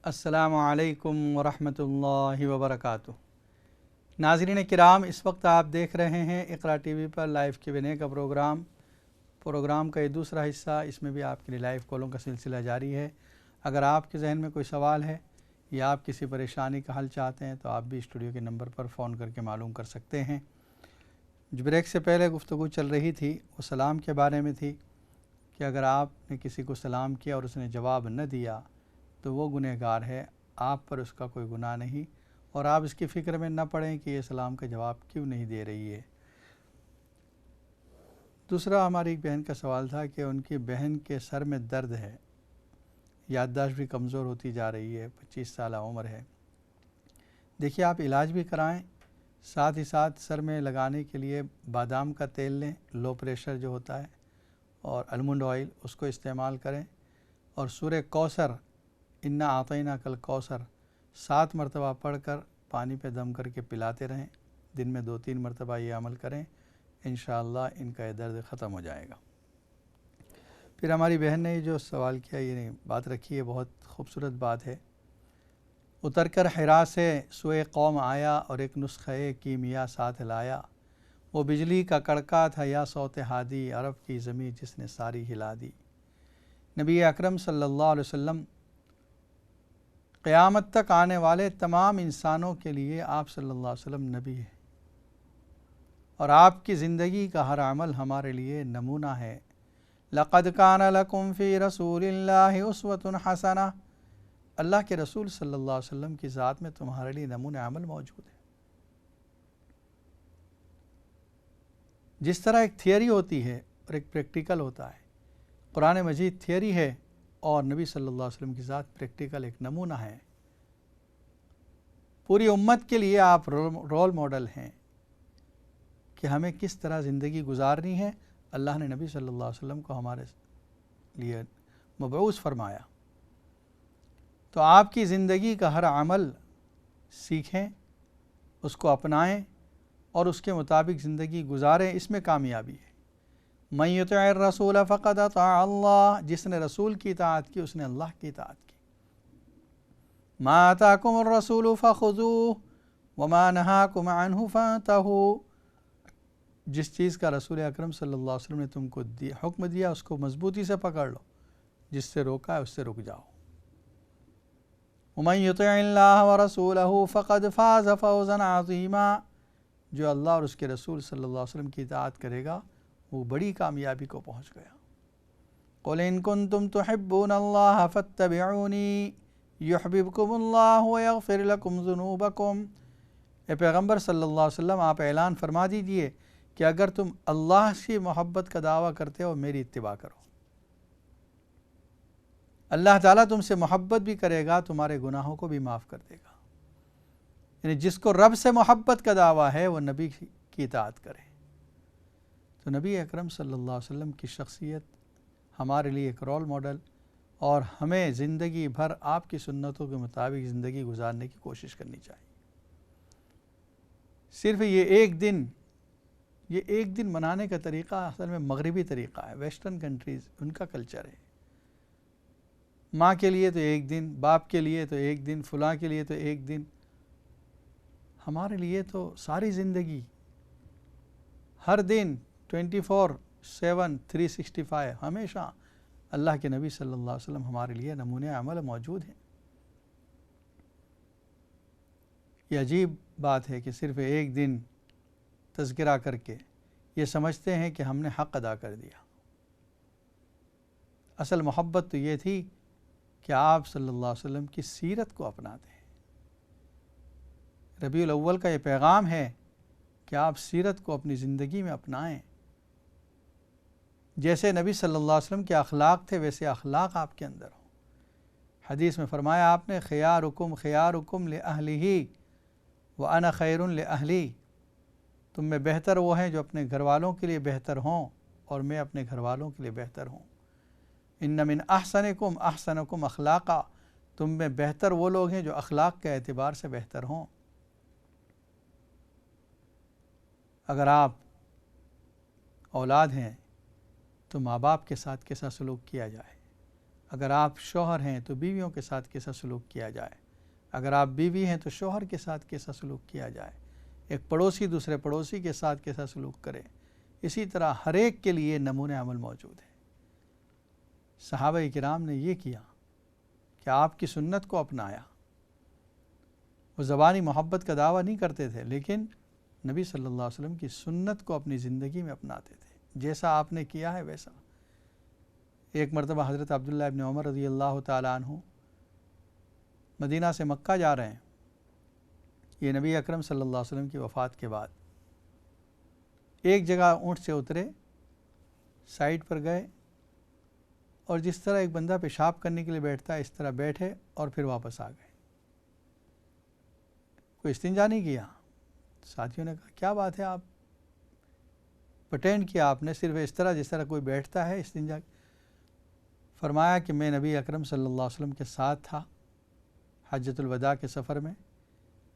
السلام علیکم ورحمۃ اللہ وبرکاتہ۔ ناظرین کرام، اس وقت آپ دیکھ رہے ہیں اقرا ٹی وی پر لائیو Q&A کا پروگرام کا یہ دوسرا حصہ۔ اس میں بھی آپ کے لیے لائیو کالوں کا سلسلہ جاری ہے۔ اگر آپ کے ذہن میں کوئی سوال ہے یا آپ کسی پریشانی کا حل چاہتے ہیں تو آپ بھی اسٹوڈیو کے نمبر پر فون کر کے معلوم کر سکتے ہیں۔ جو بریک سے پہلے گفتگو چل رہی تھی وہ سلام کے بارے میں تھی کہ اگر آپ نے کسی کو سلام کیا اور اس نے جواب نہ دیا تو وہ گنہگار ہے، آپ پر اس کا کوئی گناہ نہیں، اور آپ اس کی فکر میں نہ پڑیں کہ یہ سلام کا جواب کیوں نہیں دے رہی ہے۔ دوسرا ہماری ایک بہن کا سوال تھا کہ ان کی بہن کے سر میں درد ہے، یادداشت بھی کمزور ہوتی جا رہی ہے، 25 سالہ عمر ہے۔ دیکھیے، آپ علاج بھی کرائیں، ساتھ ہی ساتھ سر میں لگانے کے لیے بادام کا تیل لیں، لو پریشر جو ہوتا ہے، اور المنڈ آئل اس کو استعمال کریں، اور سورہ کوثر انا اعطیناک الکوثر 7 مرتبہ پڑھ کر پانی پہ دم کر کے پلاتے رہیں۔ دن میں 2-3 مرتبہ یہ عمل کریں، انشاءاللہ ان کا یہ درد ختم ہو جائے گا۔ پھر ہماری بہن نے جو سوال کیا، یہ بات رکھی ہے، بہت خوبصورت بات ہے۔ اتر کر حرا سے سوئے قوم آیا اور ایک نسخہ کیمیا ساتھ لایا، وہ بجلی کا کڑکا تھا یا صوت ہادی، عرب کی زمیں جس نے ساری ہلا دی۔ نبی اکرم صلی اللہ علیہ وسلم قیامت تک آنے والے تمام انسانوں کے لیے آپ صلی اللہ علیہ وسلم نبی ہیں، اور آپ کی زندگی کا ہر عمل ہمارے لیے نمونہ ہے۔ لَقَدْ كَانَ لَكُمْ فِي رَسُولِ اللَّهِ أُسْوَةٌ حَسَنَةٌ، اللہ کے رسول صلی اللہ علیہ وسلم کی ذات میں تمہارے لیے نمونہ عمل موجود ہے۔ جس طرح ایک تھیوری ہوتی ہے اور ایک پریکٹیکل ہوتا ہے، قرآن مجید تھیوری ہے اور نبی صلی اللہ علیہ وسلم کی ذات پریکٹیکل ایک نمونہ ہے۔ پوری امت کے لیے آپ رول ماڈل ہیں کہ ہمیں کس طرح زندگی گزارنی ہے۔ اللہ نے نبی صلی اللہ علیہ وسلم کو ہمارے لیے مبعوث فرمایا، تو آپ کی زندگی کا ہر عمل سیکھیں، اس کو اپنائیں اور اس کے مطابق زندگی گزاریں، اس میں کامیابی ہے۔ من یطع الرسول فقد اطاع اللہ، جس نے رسول کی اطاعت کی اس نے اللہ کی اطاعت کی۔ ما آتاکم الرسول فخذوہ وما نہاکم عنہ فانتہوا، جس چیز کا رسول اکرم صلی اللہ علیہ وسلم نے تم کو حکم دیا اس کو مضبوطی سے پکڑ لو، جس سے روکا ہے اس سے رک جاؤ۔ ومن یطع اللہ ورسولہ فقد فاز فوزا عظیما، جو اللہ اور اس کے رسول صلی اللہ علیہ وسلم کی اطاعت کرے گا وہ بڑی کامیابی کو پہنچ گیا۔ قل ان کنتم تحبون اللہ فاتبعونی یحببکم اللہ ویغفر لکم ذنوبکم، اے پیغمبر صلی اللہ علیہ وسلم آپ اعلان فرما دیجئے کہ اگر تم اللہ کی محبت کا دعویٰ کرتے ہو میری اتباع کرو، اللہ تعالیٰ تم سے محبت بھی کرے گا، تمہارے گناہوں کو بھی معاف کر دے گا۔ یعنی جس کو رب سے محبت کا دعویٰ ہے وہ نبی کی اطاعت کرے۔ تو نبی اکرم صلی اللہ علیہ وسلم کی شخصیت ہمارے لیے ایک رول ماڈل، اور ہمیں زندگی بھر آپ کی سنتوں کے مطابق زندگی گزارنے کی کوشش کرنی چاہیے۔ صرف یہ ایک دن منانے کا طریقہ اصل میں مغربی طریقہ ہے، ویسٹرن کنٹریز ان کا کلچر ہے۔ ماں کے لیے تو ایک دن، باپ کے لیے تو ایک دن، فلاں کے لیے تو ایک دن، ہمارے لیے تو ساری زندگی، ہر دن 24/7 365 ہمیشہ اللہ کے نبی صلی اللہ علیہ وسلم ہمارے لیے نمونے عمل موجود ہیں۔ یہ عجیب بات ہے کہ صرف ایک دن تذکرہ کر کے یہ سمجھتے ہیں کہ ہم نے حق ادا کر دیا۔ اصل محبت تو یہ تھی کہ آپ صلی اللہ علیہ وسلم کی سیرت کو اپناتے ہیں۔ ربیع الاول کا یہ پیغام ہے کہ آپ سیرت کو اپنی زندگی میں اپنائیں، جیسے نبی صلی اللہ علیہ وسلم کے اخلاق تھے ویسے اخلاق آپ کے اندر ہوں۔ حدیث میں فرمایا آپ نے خیارکم خیارکم لأہلہ وأنا خیر لأہلی، تم میں بہتر وہ ہیں جو اپنے گھر والوں کے لیے بہتر ہوں اور میں اپنے گھر والوں کے لیے بہتر ہوں۔ ان من احسنکم احسنکم اخلاقا، تم میں بہتر وہ لوگ ہیں جو اخلاق کے اعتبار سے بہتر ہوں۔ اگر آپ اولاد ہیں تو ماں باپ کے ساتھ کیسا سلوک کیا جائے، اگر آپ شوہر ہیں تو بیویوں کے ساتھ کیسا سلوک کیا جائے، اگر آپ بیوی ہیں تو شوہر کے ساتھ کیسا سلوک کیا جائے، ایک پڑوسی دوسرے پڑوسی کے ساتھ کیسا سلوک کرے، اسی طرح ہر ایک کے لیے نمونۂ عمل موجود ہے۔ صحابہ کرام نے یہ کیا کہ آپ کی سنت کو اپنایا۔ وہ زبانی محبت کا دعویٰ نہیں کرتے تھے، لیکن نبی صلی اللہ علیہ وسلم کی سنت کو اپنی زندگی میں اپناتے تھے، جیسا آپ نے کیا ہے ویسا۔ ایک مرتبہ حضرت عبداللہ ابن عمر رضی اللہ تعالیٰ عنہ مدینہ سے مکہ جا رہے ہیں، یہ نبی اکرم صلی اللہ علیہ وسلم کی وفات کے بعد۔ ایک جگہ اونٹ سے اترے، سائٹ پر گئے، اور جس طرح ایک بندہ پیشاب کرنے کے لیے بیٹھتا ہے اس طرح بیٹھے اور پھر واپس آ گئے۔ کوئی استنجا نہیں کیا۔ ساتھیوں نے کہا کیا بات ہے، آپ پٹینڈ کیا آپ نے، صرف اس طرح جس طرح کوئی بیٹھتا ہے استنجا۔ فرمایا کہ میں نبی اکرم صلی اللہ علیہ وسلم کے ساتھ تھا حجۃ الوداع کے سفر میں،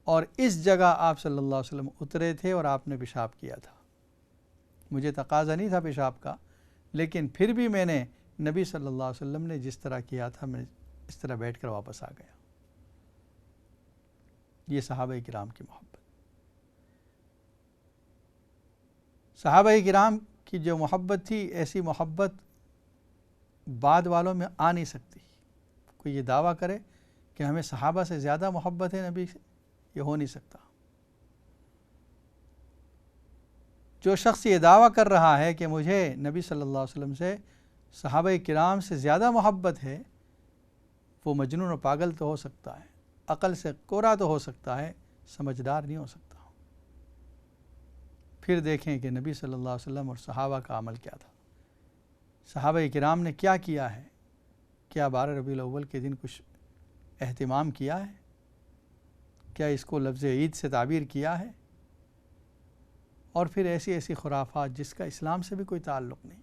اور اس جگہ آپ صلی اللہ علیہ وسلم اترے تھے اور آپ نے پیشاب کیا تھا۔ مجھے تقاضا نہیں تھا پیشاب کا، لیکن پھر بھی میں نے نبی صلی اللہ علیہ وسلم نے جس طرح کیا تھا میں اس طرح بیٹھ کر واپس آ گیا۔ یہ صحابہ کرام کی محبت۔ صحابہ کرام کی جو محبت تھی، ایسی محبت بعد والوں میں آ نہیں سکتی۔ کوئی یہ دعویٰ کرے کہ ہمیں صحابہ سے زیادہ محبت ہے نبی سے، یہ ہو نہیں سکتا۔ جو شخص یہ دعویٰ کر رہا ہے کہ مجھے نبی صلی اللہ علیہ وسلم سے، صحابہ کرام سے زیادہ محبت ہے، وہ مجنون و پاگل تو ہو سکتا ہے، عقل سے کوڑا تو ہو سکتا ہے، سمجھدار نہیں ہو سکتا۔ پھر دیکھیں کہ نبی صلی اللہ علیہ وسلم اور صحابہ کا عمل کیا تھا، صحابہ کرام نے کیا کیا ہے۔ کیا 12 ربیع الاول کے دن کچھ اہتمام کیا ہے؟ کیا اس کو لفظ عید سے تعبیر کیا ہے؟ اور پھر ایسی ایسی خرافات جس کا اسلام سے بھی کوئی تعلق نہیں،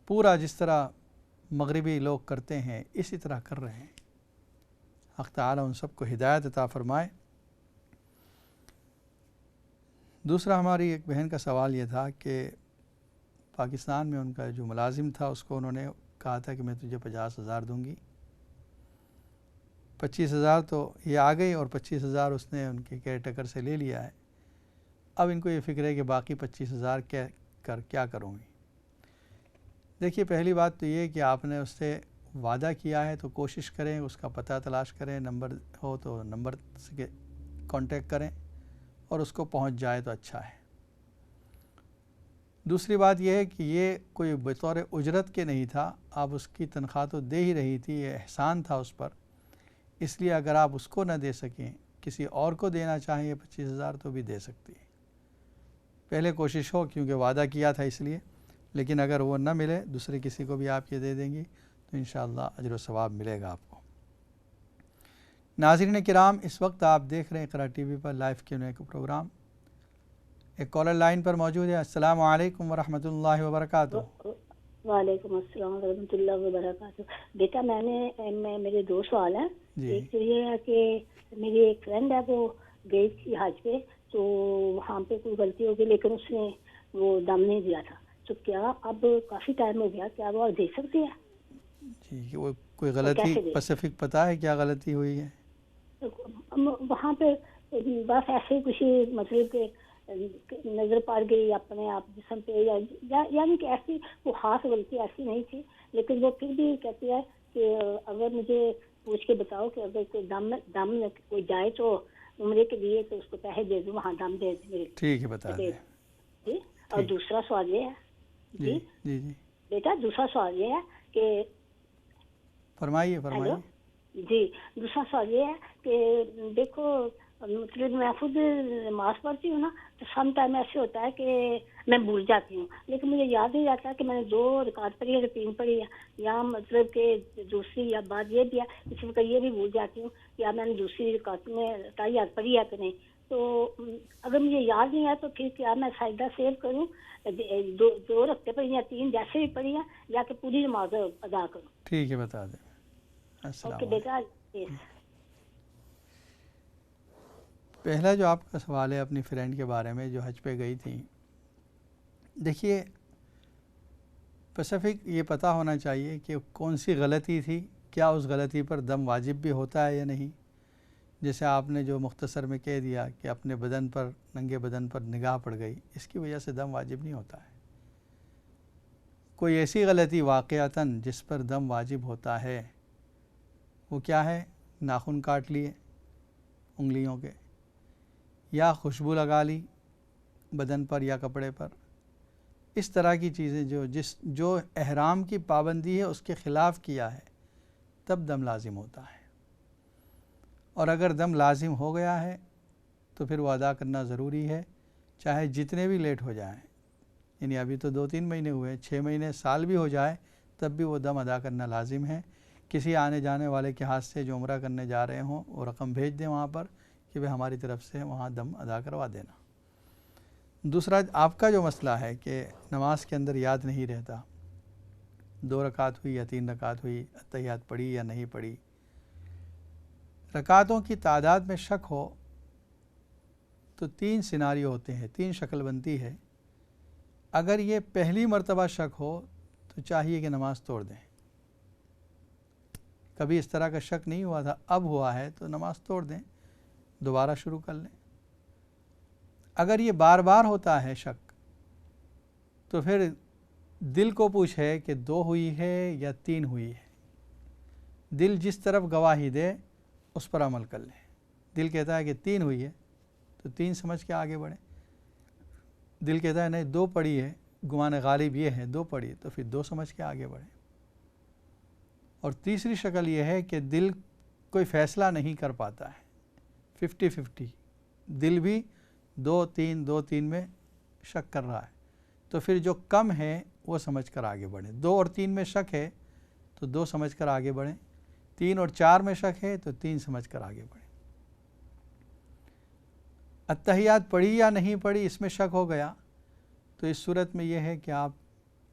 پورا جس طرح مغربی لوگ کرتے ہیں اسی طرح کر رہے ہیں۔ حق تعالی ان سب کو ہدایت عطا فرمائے۔ دوسرا ہماری ایک بہن کا سوال یہ تھا کہ پاکستان میں ان کا جو ملازم تھا اس کو انہوں نے کہا تھا کہ میں تجھے 50,000 دوں گی، 25,000 تو یہ آ گئی اور 25,000 اس نے ان کے کیئر ٹیکر سے لے لیا ہے۔ اب ان کو یہ فکر ہے کہ باقی 25,000 کیا کروں گی۔ دیکھیے، پہلی بات تو یہ کہ آپ نے اس سے وعدہ کیا ہے تو کوشش کریں، اس کا پتہ تلاش کریں، نمبر ہو تو نمبر سے کانٹیکٹ کریں اور اس کو پہنچ جائے تو اچھا ہے۔ دوسری بات یہ ہے کہ یہ کوئی بطور اجرت کے نہیں تھا، آپ اس کی تنخواہ تو دے ہی رہی تھی، یہ احسان تھا اس پر، اس لیے اگر آپ اس کو نہ دے سکیں، کسی اور کو دینا چاہیں 25,000 تو بھی دے سکتی ہے۔ پہلے کوشش ہو، کیونکہ وعدہ کیا تھا اس لیے، لیکن اگر وہ نہ ملے دوسرے کسی کو بھی آپ یہ دے دیں گی تو انشاءاللہ اجر و ثواب ملے گا آپ کو۔ ناظرین کرام، اس وقت آپ دیکھ رہے ہیں اقرا ٹی وی پر لائیو Q&A کا پروگرام۔ ایک کالر لائن پر موجود ہے۔ السلام علیکم ورحمۃ اللہ وبرکاتہ۔ وعلیکم السلام ورحمۃ اللہ وبرکاتہ۔ بیٹا میرے 2 سوال ہیں۔ ایک تو یہ ہے کہ میری ایک فرینڈ ہے، وہ گئی تھی حج پہ، تو وہاں پہ کوئی غلطی ہو گئی، لیکن اس نے وہ دم نہیں دیا تھا، تو کیا اب کافی ٹائم ہو گیا، کیا وہ دے سکتی ہے؟ جی، وہ کوئی غلطی اسپیسیفک پتہ ہے کیا غلطی ہوئی ہے؟ وہاں پہ بس ایسے ہی کچھ مطلب کہ نظر پڑ گئی اپنے آپ جسم پہ، یعنی کہ ایسی وہ خاص غلطی ایسی نہیں تھی، لیکن وہ پھر بھی کہتی ہے کہ اگر مجھے پوچھ کے بتاؤ کہ اگر کوئی دم کوئی جائے تو عمرے کے لیے تو اس کو پیسے دے دوں، وہاں دم دے دیں۔ ٹھیک ہے، بتا دیں۔ جی، اور دوسرا سوال یہ ہے جی جی جی بیٹا، دوسرا سوال یہ ہے کہ فرمائیے۔ جی، دوسرا سوال یہ ہے کہ دیکھو، مطلب میں خود نماز پڑھتی ہوں نا، تو سم ٹائم ایسے ہوتا ہے کہ میں بھول جاتی ہوں، لیکن مجھے یاد نہیں رہتا کہ میں نے 2 رکعت پڑھی ہے یا 3 پڑھی ہے، یا مطلب کہ دوسری، یا بات یہ بھی ہے کسی وقت یہ بھی بھول جاتی ہوں یا میں نے دوسری رکعت میں تحیات پڑھی ہے کہ نہیں۔ تو اگر مجھے یاد نہیں ہے تو پھر کیا میں سجدہ سیو کروں، 2 رکعتیں پڑھی یا 3 جیسے بھی پڑھی ہیں، یا کہ پوری نماز ادا کروں؟ ٹھیک ہے، بتا دیں۔ اوکے بیٹا۔ پہلا جو آپ کا سوال ہے اپنی فرینڈ کے بارے میں جو حج پہ گئی تھی، دیکھیے اسپیسیفک یہ پتہ ہونا چاہیے کہ کون سی غلطی تھی، کیا اس غلطی پر دم واجب بھی ہوتا ہے یا نہیں. جیسے آپ نے جو مختصر میں کہہ دیا کہ اپنے بدن پر، ننگے بدن پر نگاہ پڑ گئی، اس کی وجہ سے دم واجب نہیں ہوتا ہے. کوئی ایسی غلطی واقعتاً جس پر دم واجب ہوتا ہے، وہ کیا ہے؟ ناخن کاٹ لیے انگلیوں کے، یا خوشبو لگا لی بدن پر یا کپڑے پر. اس طرح کی چیزیں جو احرام کی پابندی ہے اس کے خلاف کیا ہے، تب دم لازم ہوتا ہے. اور اگر دم لازم ہو گیا ہے تو پھر وہ ادا کرنا ضروری ہے، چاہے جتنے بھی لیٹ ہو جائیں. یعنی ابھی تو 2-3 مہینے ہوئے، 6 مہینے، سال بھی ہو جائے، تب بھی وہ دم ادا کرنا لازم ہے. کسی آنے جانے والے کے ہاتھ سے جو عمرہ کرنے جا رہے ہوں وہ رقم بھیج دیں وہاں پر کہ بھئی ہماری طرف سے وہاں دم ادا کروا دینا. دوسرا، آپ کا جو مسئلہ ہے کہ نماز کے اندر یاد نہیں رہتا، 2 رکعت ہوئی یا 3 رکعت ہوئی، اتحیات پڑھی یا نہیں پڑھی. رکعتوں کی تعداد میں شک ہو تو 3 سیناریو ہوتے ہیں، 3 شکل بنتی ہے. اگر یہ پہلی مرتبہ شک ہو تو چاہیے کہ نماز توڑ دیں. کبھی اس طرح کا شک نہیں ہوا تھا، اب ہوا ہے تو نماز توڑ دیں، دوبارہ شروع کر لیں. اگر یہ بار بار ہوتا ہے شک تو پھر دل کو پوچھے کہ 2 ہوئی ہے یا 3 ہوئی ہے. دل جس طرف گواہی دے اس پر عمل کر لیں. دل کہتا ہے کہ 3 ہوئی ہے تو 3 سمجھ کے آگے بڑھیں. دل کہتا ہے نہیں 2 پڑھی ہے، گمان غالب یہ ہے 2 پڑھی ہے، تو پھر 2 سمجھ کے آگے بڑھیں. اور تیسری شکل یہ ہے کہ دل کوئی فیصلہ نہیں کر پاتا ہے، 50-50، دل بھی 2-3 2-3 میں شک کر رہا ہے، تو پھر جو کم ہے وہ سمجھ کر آگے بڑھیں. 2 اور 3 میں شک ہے تو 2 سمجھ کر آگے بڑھیں. 3 اور 4 میں شک ہے تو 3 سمجھ کر آگے بڑھیں. اتحیات پڑھی یا نہیں پڑھی اس میں شک ہو گیا تو اس صورت میں یہ ہے کہ آپ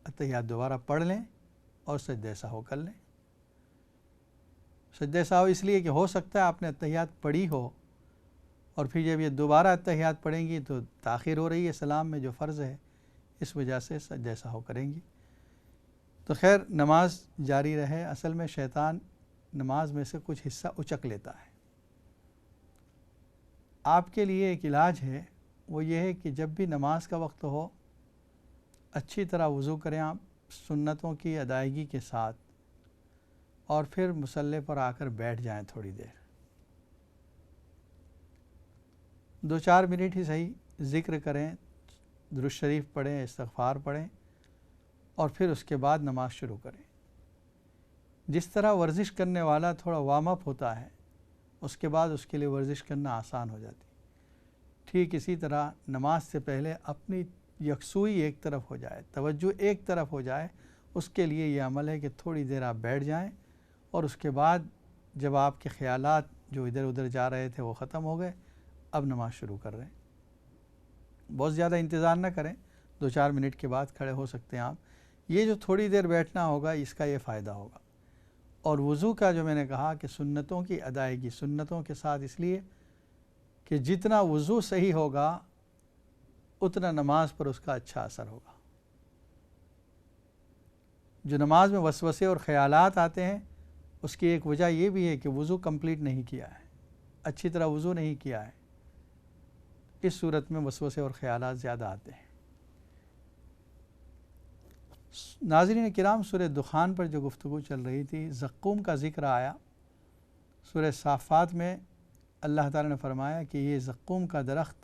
اتحیات دوبارہ پڑھ لیں اور سجدہ سہو کر لیں. سجدہ سہو اس لیے کہ ہو سکتا ہے آپ نے اتحیات پڑھی ہو اور پھر جب یہ دوبارہ اتحیات پڑھیں گی تو تاخیر ہو رہی ہے سلام میں جو فرض ہے، اس وجہ سے سجدہ سہو کریں گی. تو خیر نماز جاری رہے. اصل میں شیطان نماز میں سے کچھ حصہ اچک لیتا ہے. آپ کے لیے ایک علاج ہے، وہ یہ ہے کہ جب بھی نماز کا وقت ہو اچھی طرح وضو کریں آپ سنتوں کی ادائیگی کے ساتھ، اور پھر مصلی پر آ کر بیٹھ جائیں تھوڑی دیر، 2-4 منٹ ہی صحیح، ذکر کریں، درود شریف پڑھیں، استغفار پڑھیں، اور پھر اس کے بعد نماز شروع کریں. جس طرح ورزش کرنے والا تھوڑا وارم اپ ہوتا ہے، اس کے بعد اس کے لیے ورزش کرنا آسان ہو جاتی، ٹھیک اسی طرح نماز سے پہلے اپنی یکسوئی ایک طرف ہو جائے، توجہ ایک طرف ہو جائے. اس کے لیے یہ عمل ہے کہ تھوڑی دیر آپ بیٹھ جائیں اور اس کے بعد جب آپ کے خیالات جو ادھر ادھر جا رہے تھے وہ ختم ہو گئے، اب نماز شروع کر رہے ہیں. بہت زیادہ انتظار نہ کریں، 2-4 منٹ کے بعد کھڑے ہو سکتے ہیں آپ. یہ جو تھوڑی دیر بیٹھنا ہوگا اس کا یہ فائدہ ہوگا. اور وضو کا جو میں نے کہا کہ سنتوں کی ادائیگی سنتوں کے ساتھ، اس لیے کہ جتنا وضو صحیح ہوگا اتنا نماز پر اس کا اچھا اثر ہوگا. جو نماز میں وسوسے اور خیالات آتے ہیں اس کی ایک وجہ یہ بھی ہے کہ وضو کمپلیٹ نہیں کیا ہے، اچھی طرح وضو نہیں کیا ہے. اس صورت میں وسوسے اور خیالات زیادہ آتے ہیں. ناظرین کرام، سورہ دخان پر جو گفتگو چل رہی تھی، زقوم کا ذکر آیا. سورہ صافات میں اللہ تعالیٰ نے فرمایا کہ یہ زقوم کا درخت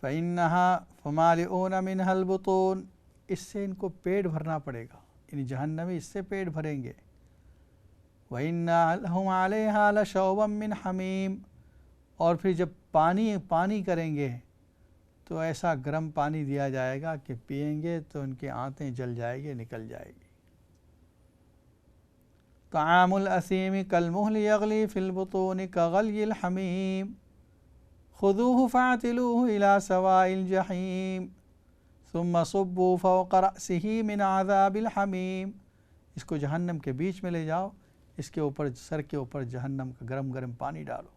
فَإِنَّهَا فَمَالِئُونَ مِنْهَا الْبُطُونَ، اس سے ان کو پیٹ بھرنا پڑے گا، یعنی جہنمی اس سے پیٹ بھریں گے. وَإِنَّ لَهُمْ عَلَيْهَا لَشَوْبًا مِّنْ حَمِيمٍ، اور پھر جب پانی کریں گے تو ایسا گرم پانی دیا جائے گا کہ پئیں گے تو ان کے آنتیں جل جائیں گے، نکل جائے گی. طعام الاسیم کالمہل یغلی فی البطون کغلی الحمیم خذوه فاعتلوه الى سواء الجحیم ثم صبوا فوق رأسه من عذاب الحمیم. اس کو جہنم کے بیچ میں لے جاؤ، اس کے اوپر سر کے اوپر جہنم کا گرم گرم پانی ڈالو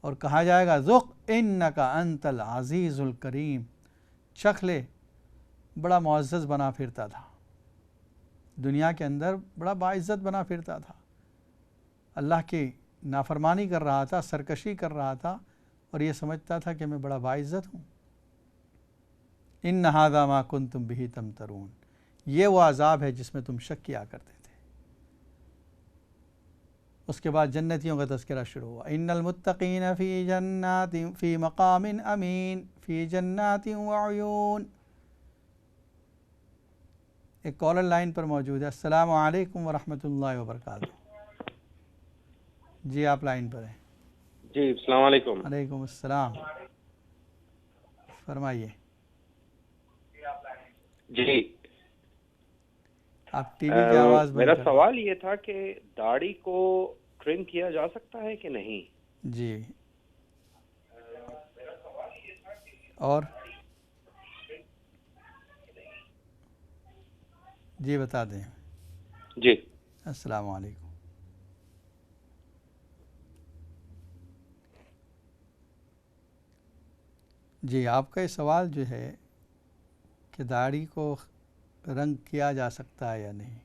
اور کہا جائے گا ذق انک انت العزیز الکریم، چکھ لے بڑا معزز بنا پھرتا تھا، دنیا کے اندر بڑا باعزت بنا پھرتا تھا، اللہ کی نافرمانی کر رہا تھا، سرکشی کر رہا تھا، اور یہ سمجھتا تھا کہ میں بڑا باعزت ہوں۔ ان ھذا ما کنتم بہ تمترون، یہ وہ عذاب ہے جس میں تم شک کیا کرتے تھے۔ اس کے بعد جنتیوں کا تذکرہ شروع ہوا، ان المتقین فی جنات فی مقام امین فی جنات وعیون۔ ایک کالر لائن پر موجود ہے۔ السلام علیکم ورحمۃ اللہ وبرکاتہ۔ جی آپ لائن پر ہیں۔ جی السلام علیکم۔ وعلیکم السلام، فرمائیے۔ جی آپ ٹی وی کی آواز بند میرا کریں۔ سوال یہ تھا کہ داڑھی کو ٹرم کیا جا سکتا ہے کہ نہیں؟ جی، اور جی بتا دیں۔ جی السلام علیکم۔ جی آپ کا یہ سوال جو ہے کہ داڑھی کو رنگ کیا جا سکتا ہے یا نہیں،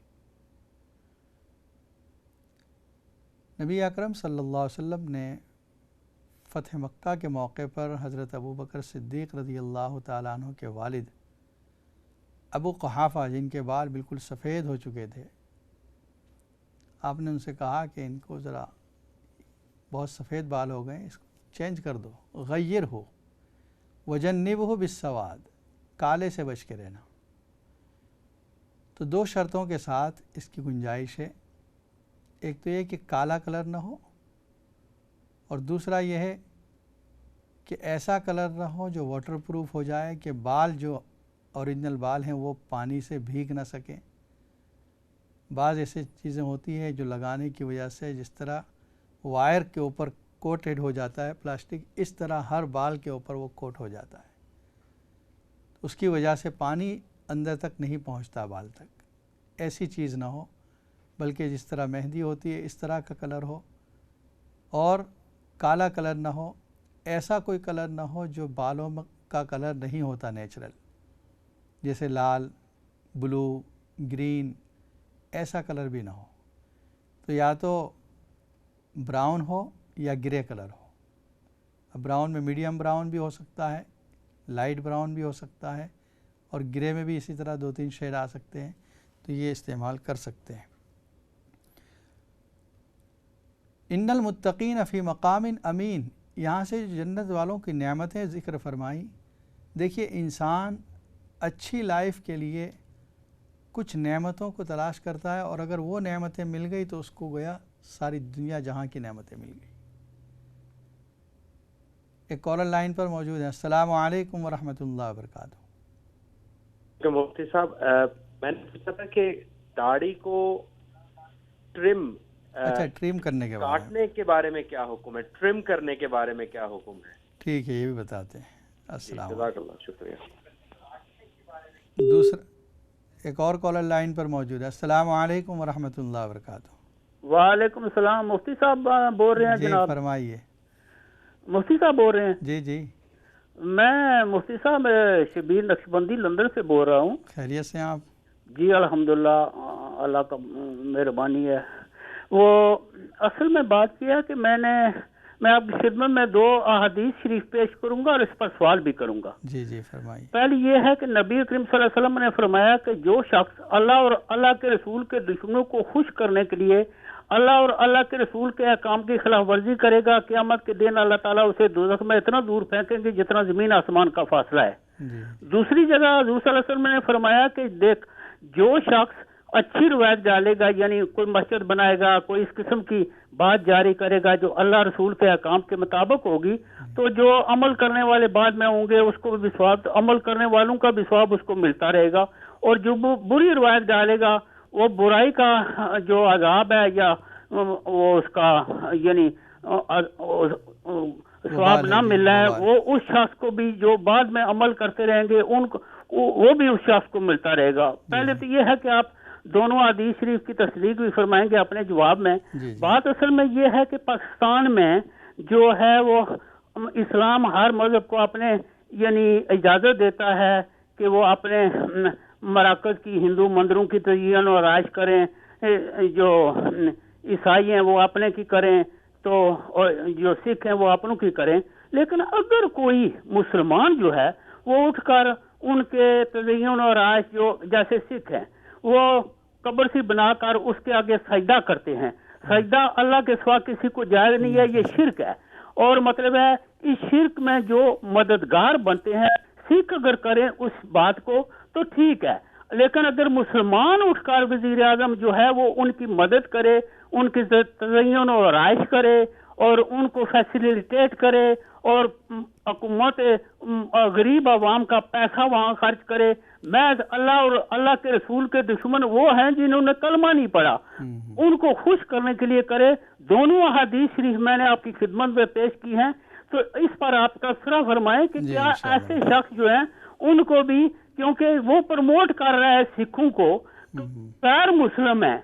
نبی اکرم صلی اللہ علیہ وسلم نے فتح مکہ کے موقع پر حضرت ابوبکر صدیق رضی اللہ تعالیٰ عنہ کے والد ابو قحافہ، جن کے بال بالکل سفید ہو چکے تھے، آپ نے ان سے کہا کہ ان کو ذرا بہت سفید بال ہو گئے، اس کو چینج کر دو، غیر ہو وجنبہ بالسواد، کالے سے بچ کے رہنا۔ تو دو شرطوں کے ساتھ اس کی گنجائش ہے، ایک تو یہ کہ کالا کلر نہ ہو، اور دوسرا یہ ہے کہ ایسا کلر نہ ہو جو واٹر پروف ہو جائے، کہ بال جو اوریجنل بال ہیں وہ پانی سے بھیگ نہ سکیں۔ بعض ایسی چیزیں ہوتی ہیں جو لگانے کی وجہ سے، جس طرح وائر کے اوپر کوٹڈ ہو جاتا ہے پلاسٹک، اس طرح ہر بال کے اوپر وہ کوٹ ہو جاتا ہے، اس کی وجہ سے پانی اندر تک نہیں پہنچتا بال تک۔ ایسی چیز نہ ہو، بلکہ جس طرح مہندی ہوتی ہے اس طرح کا کلر ہو، اور کالا کلر نہ ہو، ایسا کوئی کلر نہ ہو جو بالوں کا کلر نہیں ہوتا نیچرل، جیسے لال، بلو، گرین، ایسا کلر بھی نہ ہو۔ تو یا تو براؤن ہو یا گرے کلر ہو۔ اب براؤن میں میڈیم براؤن بھی ہو سکتا ہے، لائٹ براؤن بھی ہو سکتا ہے، اور گرے میں بھی اسی طرح 2-3 شیڈ آ سکتے ہیں، تو یہ استعمال کر سکتے ہیں۔ ان المتقین فی مقام امین، یہاں سے جنت والوں کی نعمتیں ذکر فرمائی۔ دیکھیے انسان اچھی لائف کے لیے کچھ نعمتوں کو تلاش کرتا ہے، اور اگر وہ نعمتیں مل گئی تو اس کو گویا ساری دنیا جہاں کی نعمتیں مل گئی۔ ایک کالر لائن پر موجود ہے۔ السلام علیکم ورحمۃ اللہ وبرکاتہ۔ مفتی صاحب، میں نے پوچھا تھا کہ داڑھی کو ٹرم اچھا، ٹرم کرنے کے بارے میں، کاٹنے کے بارے میں کیا حکم ہے، ٹرم کرنے کے بارے میں کیا حکم ہے؟ ٹھیک ہے، یہ بھی بتاتے ہیں۔ السلام علیکم۔ جزاک اللہ، شکریہ۔ دوسرا ایک اور کالر لائن پر موجود ہے۔ السلام علیکم ورحمۃ اللہ وبرکاتہ۔ وعلیکم السلام، مفتی صاحب بول رہے ہیں؟ جی جناب فرمائیے۔ مفتی صاحب بول رہے ہیں؟ جی جی، میں مفتی صاحب شبیر نقشبندی لندن سے بول رہا ہوں۔ خیریت سے آپ؟ جی الحمدللہ، اللہ کا مہربانی ہے۔ وہ اصل میں بات کیا کہ میں آپ کی خدمت میں 2 احادیث شریف پیش کروں گا اور اس پر سوال بھی کروں گا۔ جی جی فرمائیے۔ پہلی یہ ہے کہ نبی کریم صلی اللہ علیہ وسلم نے فرمایا کہ جو شخص اللہ اور اللہ کے رسول کے دشمنوں کو خوش کرنے کے لیے اللہ اور اللہ کے رسول کے احکام کی خلاف ورزی کرے گا، قیامت کے دن اللہ تعالیٰ اسے دوزخ میں اتنا دور پھینکیں گے جتنا زمین آسمان کا فاصلہ ہے۔ جی دوسری جگہ حضور صلی اللہ علیہ وسلم نے فرمایا کہ دیکھ، جو شخص اچھی روایت ڈالے گا، یعنی کوئی مسجد بنائے گا، کوئی اس قسم کی بات جاری کرے گا جو اللہ رسول کے احکام کے مطابق ہوگی، تو جو عمل کرنے والے بعد میں ہوں گے اس کو بھی ثواب، عمل کرنے والوں کا بھی ثواب اس کو ملتا رہے گا، اور جو بری روایت ڈالے گا وہ برائی کا جو عذاب ہے یا وہ اس کا یعنی ثواب نہ مل رہا ہے، وہ اس شخص کو بھی جو بعد میں عمل کرتے رہیں گے ان کو وہ بھی اس شخص کو ملتا رہے گا۔ پہلے تو یہ ہے کہ آپ دونوں حدیث شریف کی تصدیق بھی فرمائیں گے اپنے جواب میں۔ بات اصل میں یہ ہے کہ پاکستان میں جو ہے وہ اسلام ہر مذہب کو اپنے یعنی اجازت دیتا ہے کہ وہ اپنے مراکز کی ہندو مندروں کی تزئین و آرائش کریں، جو عیسائی ہیں وہ اپنے کی کریں، تو اور جو سکھ ہیں وہ اپنوں کی کریں. لیکن اگر کوئی مسلمان جو ہے وہ اٹھ کر ان کے تزئین و آرائش، جو جیسے سکھ ہیں وہ قبر سی بنا کر اس کے آگے سجدہ کرتے ہیں، سجدہ اللہ کے سوا کسی کو جائز نہیں ہے، یہ شرک ہے. اور مطلب ہے اس شرک میں جو مددگار بنتے ہیں سکھ اگر کریں اس بات کو تو ٹھیک ہے، لیکن اگر مسلمان اٹھ کر وزیر اعظم جو ہے وہ ان کی مدد کرے، ان کی تزئین و آرائش کرے اور ان کو فیسیلیٹیٹ کرے اور حکومت غریب عوام کا پیسہ وہاں خرچ کرے، محض اللہ اور اللہ کے رسول کے دشمن وہ ہیں جنہوں نے کلمہ نہیں پڑھا، ان کو خوش کرنے کے لیے کرے. دونوں احادیث شریف میں نے آپ کی خدمت میں پیش کی ہیں، تو اس پر آپ تبصرہ فرمائیں کہ کیا ایسے شخص جو ہیں ان کو بھی، کیونکہ وہ پروموٹ کر رہا ہے سکھوں کو، غیر مسلم ہے،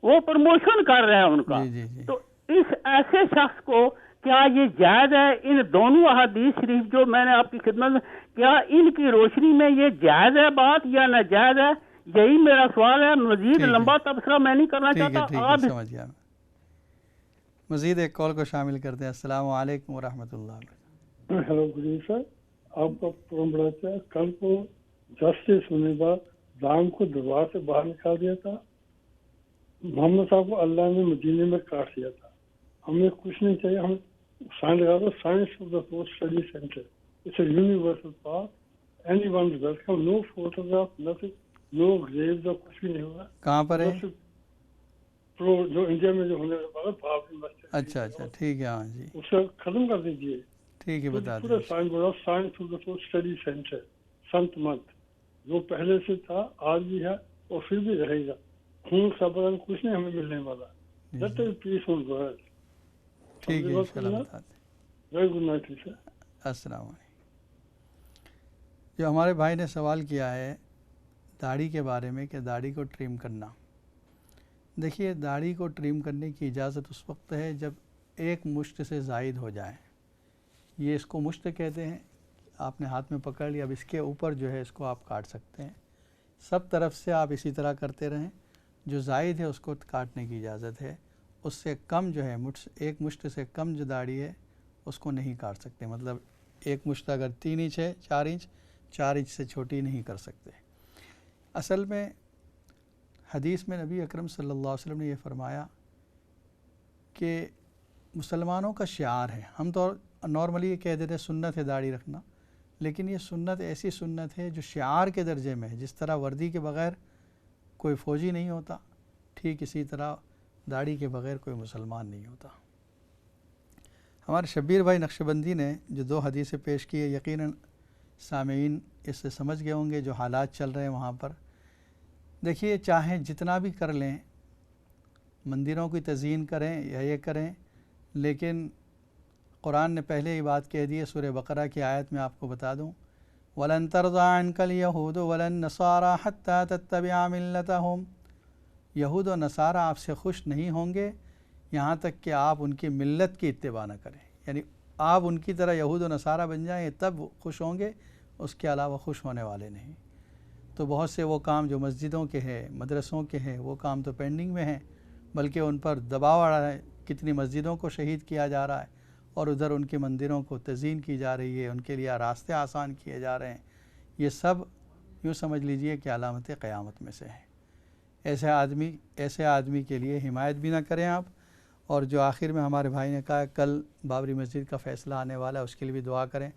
وہ پروموشن کر رہا ہے ان کا، تو اس ایسے شخص کو کیا یہ جائز ہے؟ ان دونوں احادیث شریف جو میں نے آپ کی خدمت میں، کیا ان کی روشنی میں یہ جائز ہے بات یا ناجائز ہے؟ یہی میرا سوال ہے. مزید لمبا تبصرہ میں نہیں کرنا چاہتا. آپ سمجھ گیا. مزید ایک کال کو شامل کرتے ہیں. السلام علیکم ورحمۃ اللہ. ہیلو گڈ سر، آپ کا پروگرام بڑا اچھا ہے. کل کو جسٹس ہونے کے بعد رام کو دربار سے باہر نکال دیا تھا، محمد صاحب کو اللہ نے مدینے میں کاٹ دیا تھا. ہمیں کچھ نہیں چاہیے، ہم سائن لگا دو، science of the force study centre, it's a universal park, anyone is welcome, no photograph, nothing, no graves, کچھ بھی نہیں ہوگا. کہاں پر ہے؟ جو انڈیا میں جو ہونے والا بھارت میں. اچھا ٹھیک ہے. ہاں جی، اسے ختم کر دیجیے. ٹھیک ہے، بتا پورا دیں. سائن بولا، science of the force study centre, سنت مت، جو پہلے سے تھا آج بھی ہے اور پھر بھی رہے گا. خون خبر کچھ نہیں ہمیں ملنے والا. لیٹ اس پیس آن ورلڈ. ٹھیک ہے، انشاءاللہ بتا دیں. Very good night sir. السلام علیکم. جو ہمارے بھائی نے سوال کیا ہے داڑھی کے بارے میں کہ داڑھی کو ٹرم کرنا، دیکھیے داڑھی کو ٹرم کرنے کی اجازت اس وقت ہے جب ایک مشت سے زائد ہو جائے. یہ اس کو مشت کہتے ہیں. آپ نے ہاتھ میں پکڑ لیا، اب اس کے اوپر جو ہے اس کو آپ کاٹ سکتے ہیں. سب طرف سے آپ اسی طرح کرتے رہیں. جو زائد ہے اس کو کاٹنے کی اجازت ہے. اس سے کم جو ہے ایک مشت سے کم جو داڑھی ہے اس کو نہیں کاٹ سکتے. مطلب ایک مشت اگر 3 انچ ہے، 4 انچ، 4 انچ سے چھوٹی نہیں کر سکتے. اصل میں حدیث میں نبی اکرم صلی اللہ علیہ وسلم نے یہ فرمایا کہ مسلمانوں کا شعار ہے. ہم تو نارملی یہ کہہ دیتے ہیں سنت ہے داڑھی رکھنا، لیکن یہ سنت ایسی سنت ہے جو شعار کے درجے میں ہے. جس طرح وردی کے بغیر کوئی فوجی نہیں ہوتا، ٹھیک اسی طرح داڑھی کے بغیر کوئی مسلمان نہیں ہوتا. ہمارے شبیر بھائی نقشبندی نے جو 2 حدیثیں پیش کی ہے، یقیناً سامعین اس سے سمجھ گئے ہوں گے جو حالات چل رہے ہیں وہاں پر. دیکھیے چاہیں جتنا بھی کر لیں، مندروں کی تزئین کریں یا یہ کریں، لیکن قرآن نے پہلے ہی بات کہہ دی ہے. سورہ بقرہ کی آیت میں آپ کو بتا دوں، وَلَن تَرْضَىٰ عَنْكَ الْيَهُودُ وَلَا النَّصَارَىٰ حَتَّىٰ تَتَّبِعَ مِلَّتَهُمْ. یہود و نصارہ آپ سے خوش نہیں ہوں گے یہاں تک کہ آپ ان کی ملت کی اتباع نہ کریں. یعنی آپ ان کی طرح یہود و نصارہ بن جائیں تب خوش ہوں گے، اس کے علاوہ خوش ہونے والے نہیں. تو بہت سے وہ کام جو مسجدوں کے ہیں، مدرسوں کے ہیں، وہ کام تو پینڈنگ میں ہیں، بلکہ ان پر دباؤ آ رہا ہے. کتنی مسجدوں کو شہید کیا جا رہا ہے اور ادھر ان کے مندروں کو تزئین کی جا رہی ہے، ان کے لیے راستے آسان کیے جا رہے ہیں. یہ سب یوں سمجھ لیجئے کہ علامت قیامت میں سے ہے. ایسے آدمی کے لیے حمایت بھی نہ کریں آپ. اور جو آخر میں ہمارے بھائی نے کہا کل بابری مسجد کا فیصلہ آنے والا ہے، اس کے لیے بھی دعا کریں.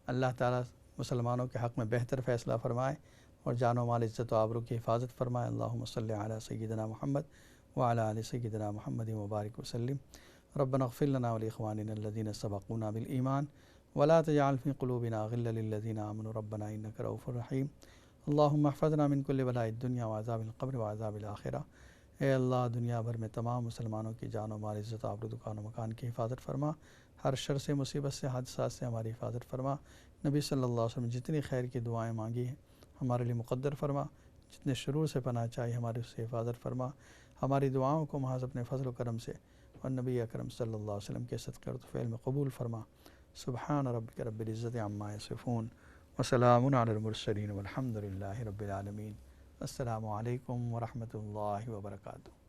اللہ تعالیٰ مسلمانوں کے حق میں بہتر فیصلہ فرمائے اور جان و مال، عزت و آبرو کی حفاظت فرمائے. اللہم صلی علی سیدنا محمد وعلی آل سیدنا محمد وبارک وسلم. ربنا اغفر لنا ولاخواننا الذین سبقونا بالایمان ولا تجعل فی قلوبنا غلا للذین آمنوا ربنا انک رؤوف رحیم. اللہم احفظنا من کل بلاء الدنیا وعذاب القبر وعذاب الآخرہ. اے اللہ دنیا بھر میں تمام مسلمانوں کی جان و مال، عزت و آبرو، دکان و مکان کی حفاظت فرما. ہر شر سے، مصیبت سے، حادثات سے ہماری حفاظت فرما. نبی صلی اللہ علیہ وسلم جتنی خیر کی دعائیں مانگی ہیں ہمارے لیے مقدر فرما. جتنے شرور سے پناہ چاہیے ہماری اس سے حفاظت فرما. ہماری دعاؤں کو محض اپنے فضل و کرم سے اور نبی اکرم صلی اللہ علیہ وسلم کے صدقے اور طفیل میں قبول فرما. سبحان ربک رب العزت عما یصفون وسلام علی المرسلین والحمد للہ رب العالمین۔ السلام علیکم ورحمۃ اللہ وبرکاتہ۔